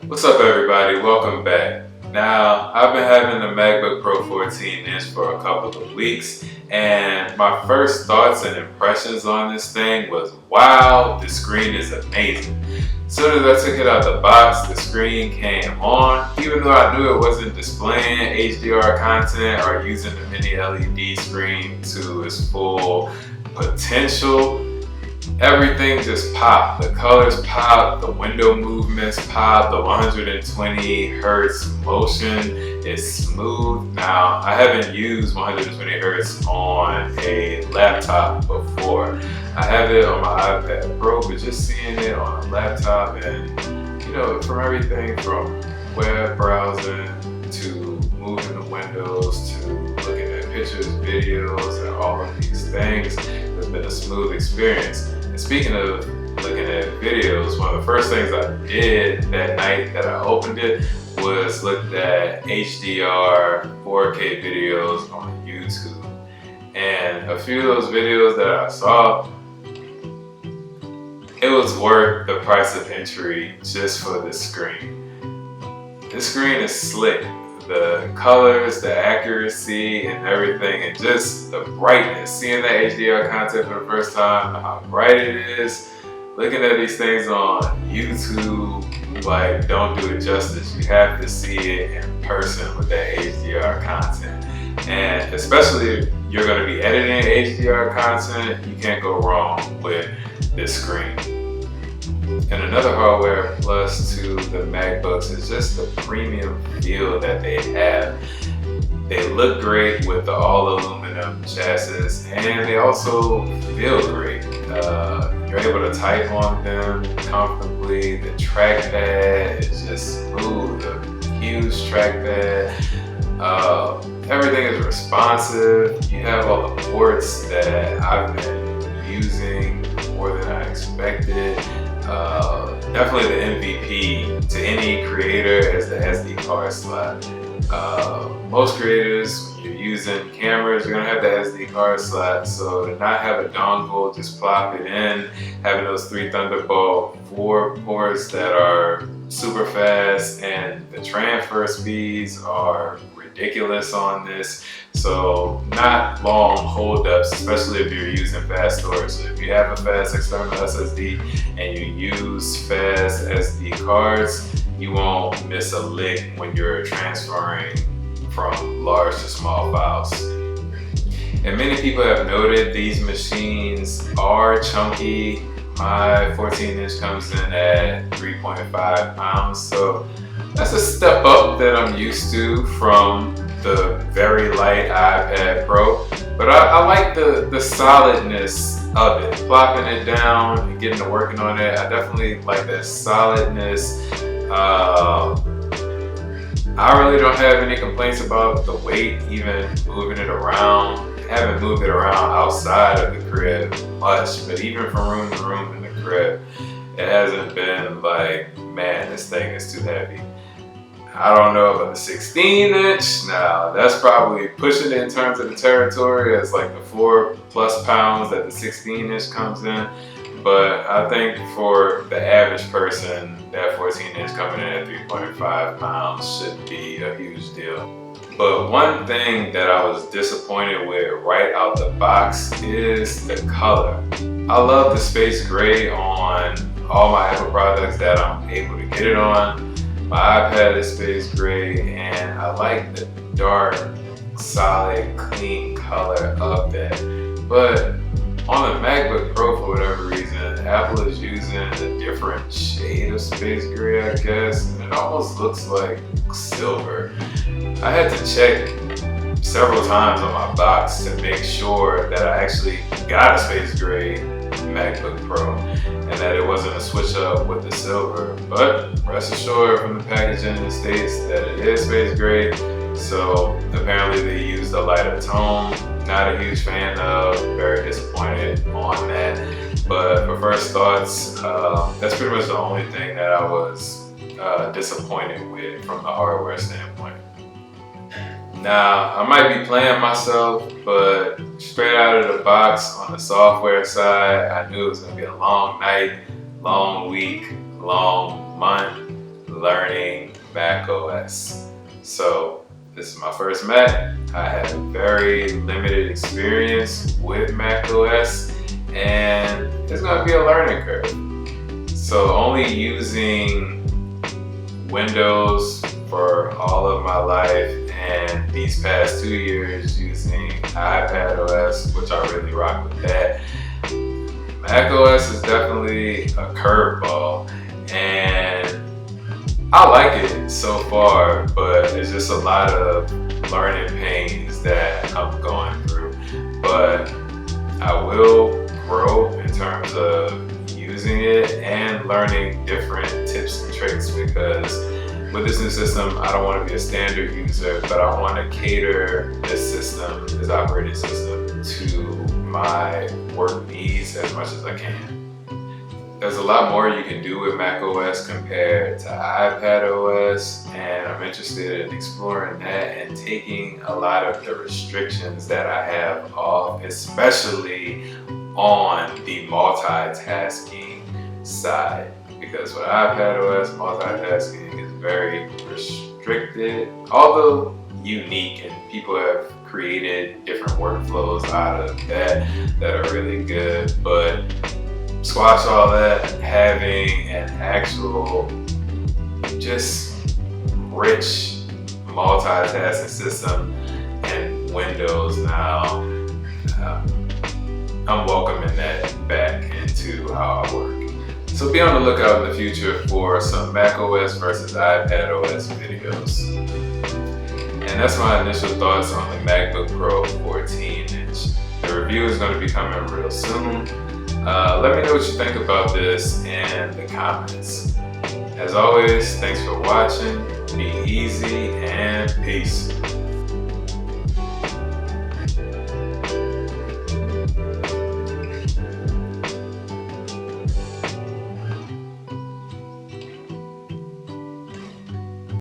What's up everybody, welcome back. Now, I've been having the MacBook Pro 14-inch for a couple of weeks, and my first thoughts and impressions on this thing was, wow, the screen is amazing. As soon as I took it out the box, the screen came on. Even though I knew it wasn't displaying HDR content or using the mini LED screen to its full potential, everything just popped. The colors popped, the window movements popped, the 120 hertz motion is smooth. Now, I haven't used 120 hertz on a laptop before. I have it on my iPad Pro, but just seeing it on a laptop and, from everything from web browsing to moving the windows to looking at pictures, videos, and all of these things, it's been a smooth experience. And speaking of looking at videos, one of the first things I did that night that I opened it was looked at HDR 4K videos on YouTube. And a few of those videos that I saw, it was worth the price of entry just for the screen. This screen is slick. The colors, the accuracy, and everything, and just the brightness. Seeing that HDR content for the first time, how bright it is. Looking at these things on YouTube, like, don't do it justice. You have to see it in person with that HDR content. And especially if you're going to be editing HDR content, you can't go wrong with this screen. And another hardware plus to the MacBooks is just the premium feel that they have. They look great with the all aluminum chassis, and they also feel great. You're able to type on them comfortably. The trackpad is just smooth, a huge trackpad. Everything is responsive. You have all the ports that I've been using more than I expected. Definitely the MVP to any creator is the SD card slot. Most creators, when you're using cameras, you're gonna have the SD card slot, so to not have a dongle, just plop it in, having those 3 Thunderbolt 4 ports that are super fast, and the transfer speeds are ridiculous on this. So not long holdups, especially if you're using fast storage. So if you have a fast external SSD and you use fast SD cards, you won't miss a lick when you're transferring from large to small files. And many people have noted these machines are chunky. My 14-inch comes in at 3.5 pounds, so that's a step up that I'm used to from the very light iPad Pro, but I like the solidness of it. Plopping it down and getting to working on it, I definitely like that solidness. I really don't have any complaints about the weight, even moving it around. I haven't moved it around outside of the crib much, but even from room to room in the crib, it hasn't been like, man, this thing is too heavy. I don't know about the 16-inch. Now, that's probably pushing it in terms of the territory. It's like the 4+ pounds that the 16-inch comes in. But I think for the average person, that 14-inch coming in at 3.5 pounds shouldn't be a huge deal. But one thing that I was disappointed with right out the box is the color. I love the space gray on all my Apple products that I'm able to get it on. My iPad is space gray, and I like the dark, solid, clean color of that. But on the MacBook Pro, for whatever reason, Apple is using a different shade of space gray, I guess. And it almost looks like silver. I had to check several times on my box to make sure that I actually got a space gray MacBook Pro and that it wasn't a switch up with the silver. But rest assured from the packaging, it states that it is space gray. So apparently they used a lighter tone. Not a huge fan of, very disappointed on that. But for first thoughts, that's pretty much the only thing that I was disappointed with from the hardware standpoint. Now, I might be playing myself, but straight out of the box on the software side, I knew it was going to be a long night, long week, long month, learning Mac OS. So this is my first Mac. I have a very limited experience with Mac OS, and it's going to be a learning curve. So only using Windows for all of my life, and these past 2 years using iPad OS, which I really rock with that. Mac OS is definitely a curveball, and I like it so far, but it's just a lot of learning pains that I'm going through. But I will grow in terms of using it and learning different tips and tricks, because with this new system, I don't want to be a standard user, but I want to cater this system, this operating system, to my work needs as much as I can. There's a lot more you can do with Mac OS compared to iPad OS, and I'm interested in exploring that and taking a lot of the restrictions that I have off, especially on the multitasking side. Because with iPad OS, multitasking is very restricted, although unique, and people have created different workflows out of that are really good. But squash all that, having an actual just rich multitasking system in Windows now, I'm welcoming that back into how I work. So be on the lookout in the future for some Mac OS versus iPad OS videos. And that's my initial thoughts on the MacBook Pro 14-inch. The review is going to be coming real soon. Let me know what you think about this in the comments. As always, thanks for watching. Be easy and peace.